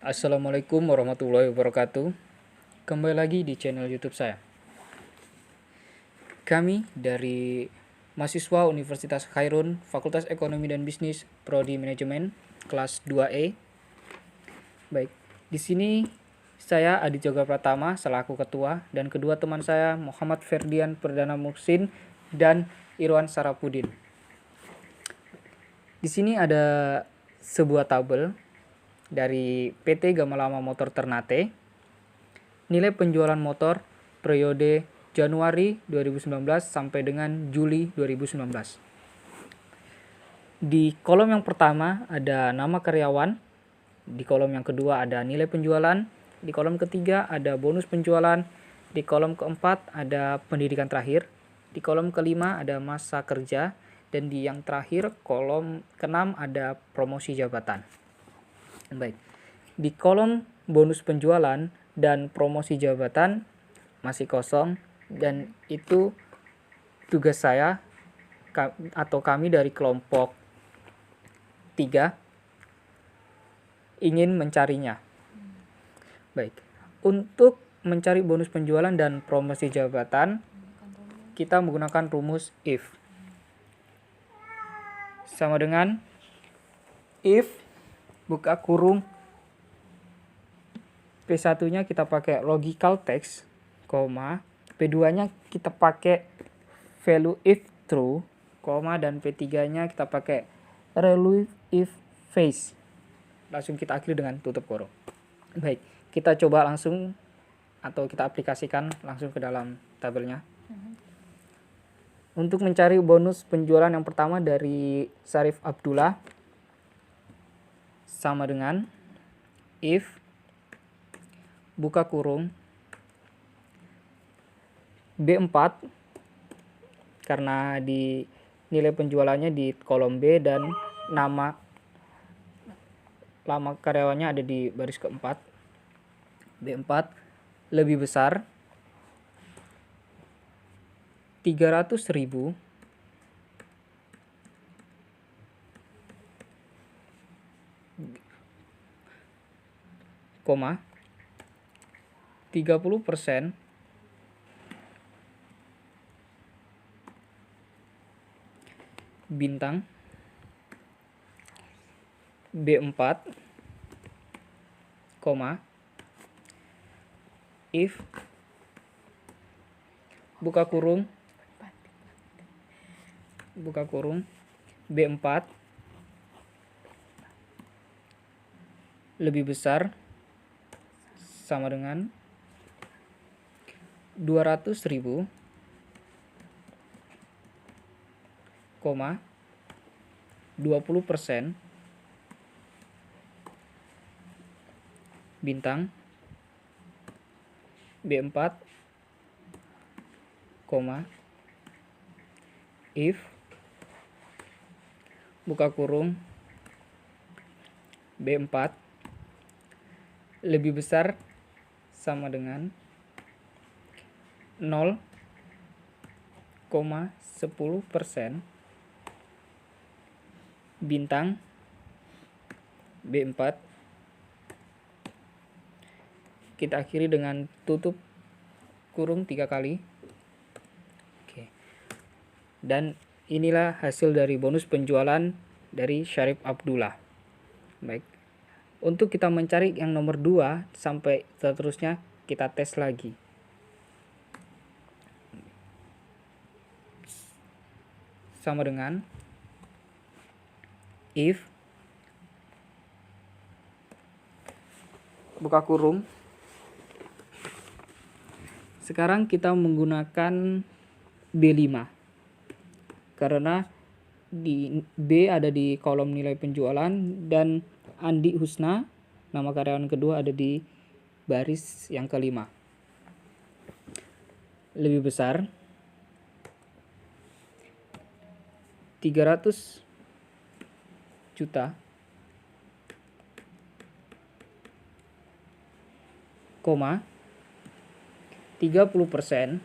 Assalamualaikum warahmatullahi wabarakatuh. Kembali lagi di channel YouTube saya. Kami dari mahasiswa Universitas Khairun, Fakultas Ekonomi dan Bisnis, Prodi Manajemen, kelas 2E. Baik, di sini saya Adit Joga Pratama selaku ketua dan kedua teman saya Muhammad Ferdian Perdana Muksin dan Irwan Sarapudin. Di sini ada sebuah tabel dari PT Gamalama Motor Ternate. Nilai penjualan motor periode Januari 2019 sampai dengan Juli 2019. Di kolom yang pertama ada nama karyawan, di kolom yang kedua ada nilai penjualan, di kolom ketiga ada bonus penjualan, di kolom keempat ada pendidikan terakhir, di kolom kelima ada masa kerja, dan di yang terakhir kolom keenam ada promosi jabatan. Baik, di kolom bonus penjualan dan promosi jabatan masih kosong, dan itu tugas saya atau kami dari kelompok 3 ingin mencarinya. Baik, untuk mencari bonus penjualan dan promosi jabatan kita menggunakan rumus if. Sama dengan if buka kurung P1-nya kita pakai logical text, P2-nya kita pakai value if true, dan P3-nya kita pakai value if face. Langsung kita akhiri dengan tutup kurung. Baik, kita coba langsung atau kita aplikasikan langsung ke dalam tabelnya. Untuk mencari bonus penjualan yang pertama dari Syarif Abdullah, sama dengan if buka kurung B4, karena di nilai penjualannya di kolom B dan nama karyawannya ada di baris keempat. B4 lebih besar 300.000 koma 30% bintang B4, if buka kurung B4 lebih besar sama dengan 200.000, 20% bintang B4, if buka kurung B4 lebih besar sama dengan 0,10% bintang B4. Kita akhiri dengan tutup kurung 3 kali. Oke. Dan inilah hasil dari bonus penjualan dari Syarif Abdullah. Baik. Untuk kita mencari yang nomor 2 sampai seterusnya kita tes lagi. Sama dengan if buka kurung. Sekarang kita menggunakan B5 karena di B ada di kolom nilai penjualan dan Andi Husna, nama karyawan kedua, ada di baris yang kelima. Lebih besar 300 juta, 30%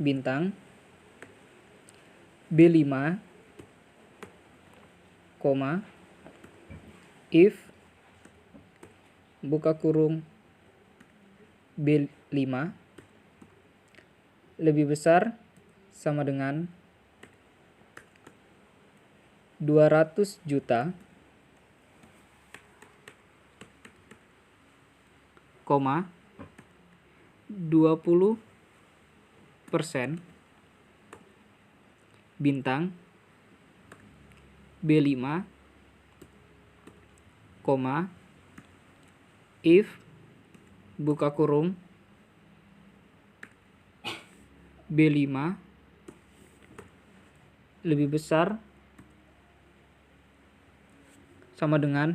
bintang B5, if buka kurung B5 lebih besar sama dengan 200 juta, koma 20% bintang B5, koma if buka kurung B5 lebih besar sama dengan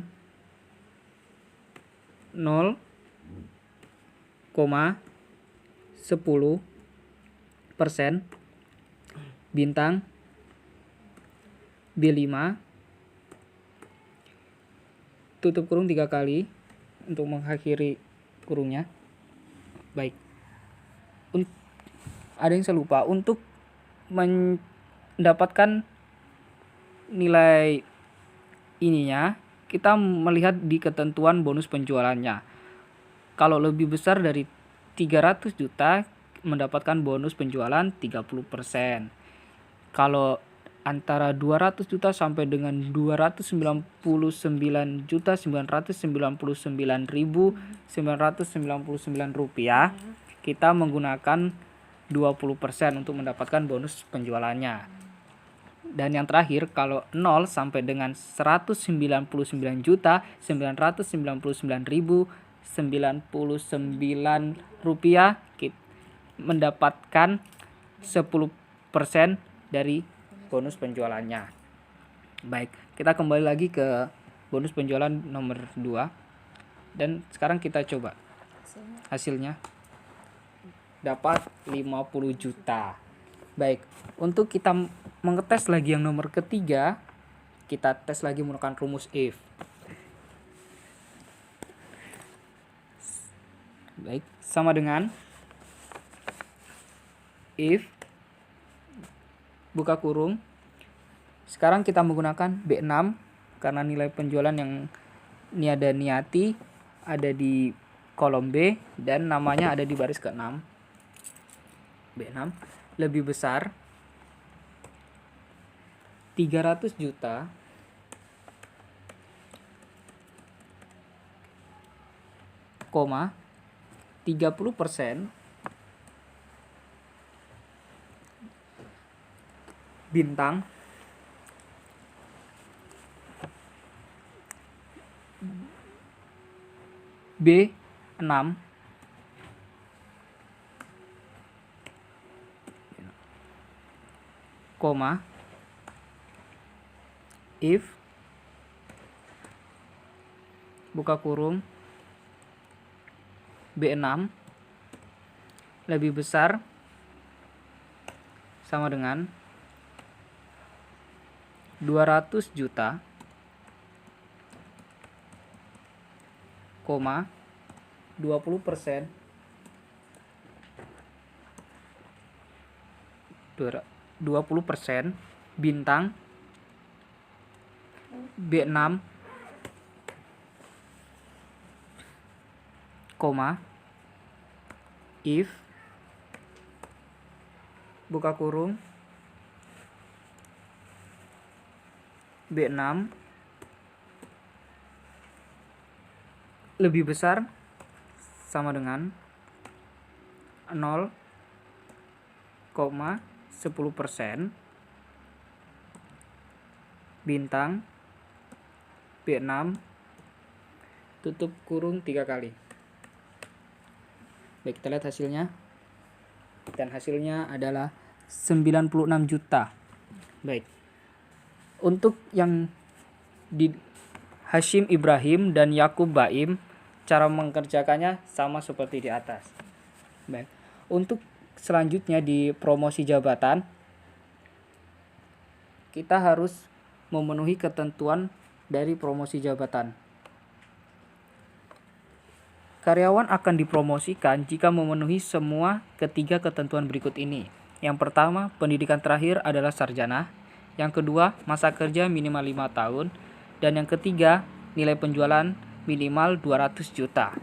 0,10% bintang B5, tutup kurung 3 kali untuk mengakhiri kurungnya. Baik, ada yang saya lupa, untuk mendapatkan nilai ininya kita melihat di ketentuan bonus penjualannya. Kalau lebih besar dari 300 juta mendapatkan bonus penjualan 30%. Kalau antara 200 juta sampai dengan 299.999.999 rupiah, kita menggunakan 20% untuk mendapatkan bonus penjualannya. Dan yang terakhir, kalau 0 sampai dengan 199.999.099 rupiah, kita mendapatkan 10% dari bonus penjualannya. Baik, kita kembali lagi ke bonus penjualan nomor 2. Dan sekarang kita coba hasilnya. Dapat 50 juta. Baik, untuk kita mengetes lagi yang nomor ketiga, kita tes lagi menggunakan rumus if. Baik, sama dengan if buka kurung. Sekarang kita menggunakan B6 karena nilai penjualan yang niada niati ada di kolom B dan namanya ada di baris ke-6. B6 lebih besar 300 juta koma 30% bintang B6, koma if buka kurung B6 lebih besar sama dengan 200 juta, koma 20% 20% bintang B6, koma if buka kurung B6 lebih besar sama dengan 0,10% bintang B6, tutup kurung 3 kali. Baik, kita lihat hasilnya. Dan hasilnya adalah 96 juta. Baik. Untuk yang di Hashim Ibrahim dan Yakub Baim, cara mengerjakannya sama seperti di atas. Baik. Untuk selanjutnya di promosi jabatan, kita harus memenuhi ketentuan dari promosi jabatan. Karyawan akan dipromosikan jika memenuhi semua ketiga ketentuan berikut ini. Yang pertama, pendidikan terakhir adalah sarjana. Yang kedua, masa kerja minimal 5 tahun. Dan yang ketiga, nilai penjualan minimal 200 juta.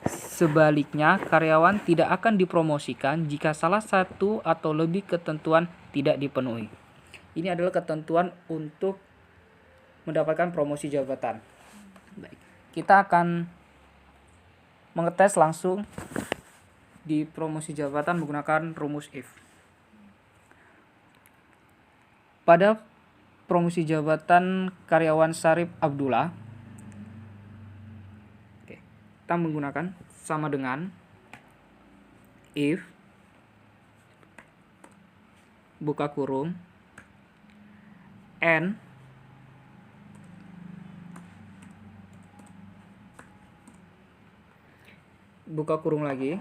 Sebaliknya, karyawan tidak akan dipromosikan jika salah satu atau lebih ketentuan tidak dipenuhi. Ini adalah ketentuan untuk mendapatkan promosi jabatan. Baik, kita akan mengetes langsung di promosi jabatan menggunakan rumus if. Pada promosi jabatan karyawan Syarif Abdullah, kita menggunakan sama dengan if buka kurung n buka kurung lagi.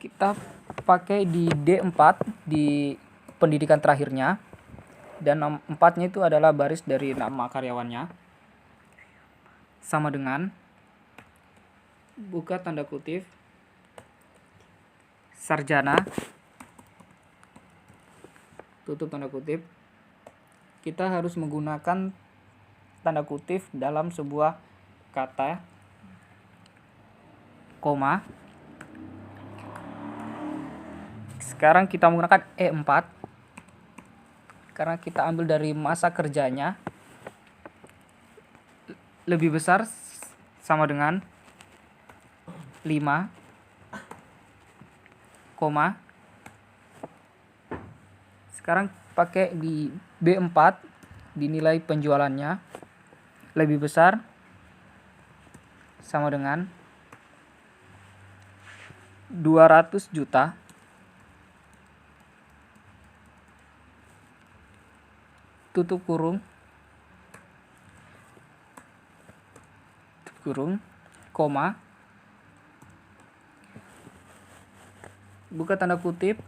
Kita pakai di D4 di pendidikan terakhirnya, dan 4-nya itu adalah baris dari nama karyawannya, sama dengan buka tanda kutip sarjana tutup tanda kutip. Kita harus menggunakan tanda kutip dalam sebuah kata, koma. Sekarang kita menggunakan E4 karena kita ambil dari masa kerjanya lebih besar sama dengan 5, koma. Sekarang pakai di B4 di nilai penjualannya lebih besar sama dengan 200 juta tutup kurung koma, buka tanda kutip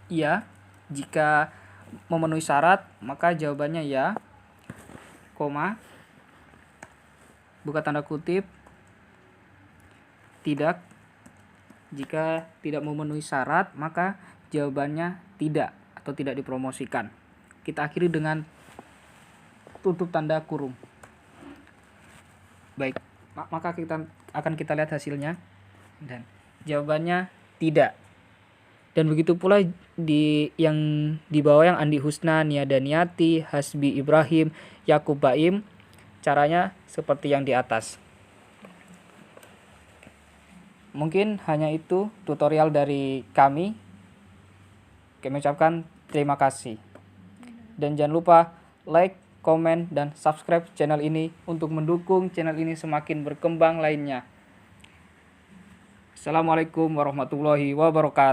ya, jika memenuhi syarat maka jawabannya ya, koma, buka tanda kutip tidak, jika tidak memenuhi syarat maka jawabannya tidak atau tidak dipromosikan. Kita akhiri dengan tutup tanda kurung. Baik, maka kita lihat hasilnya, dan jawabannya tidak. Dan begitu pula yang di bawah, yang Andi Husna, Nia Daniati, Hasbi Ibrahim, Yakub Baim, caranya seperti yang di atas. Mungkin hanya itu tutorial dari kami. Kami ucapkan terima kasih. Dan jangan lupa like, komen, dan subscribe channel ini untuk mendukung channel ini semakin berkembang lainnya. Assalamualaikum warahmatullahi wabarakatuh.